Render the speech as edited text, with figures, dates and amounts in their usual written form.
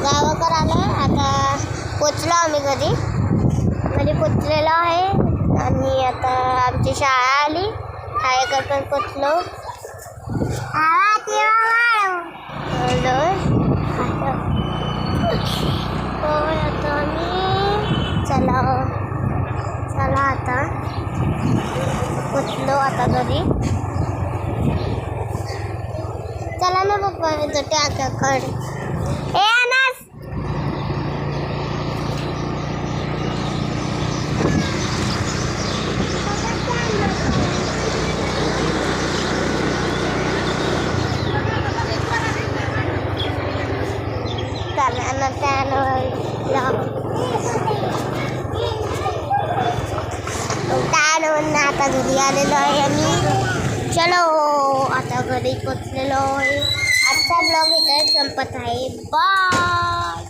गावाकडे आलो. आता पोचलो आम्ही घरी पोचलेलो आहे. आणि आता आमची शाळा आली, शाळेकडे पण पोचलो. आता चला आता पोचलो आता घरी. चला ना पप्पा टाकाकड. आता घरी आलेलो आहे आम्ही. चलो आता घरी पोचलेलो आहे. आजचा ब्लॉग इथे संपत आहे. बाय.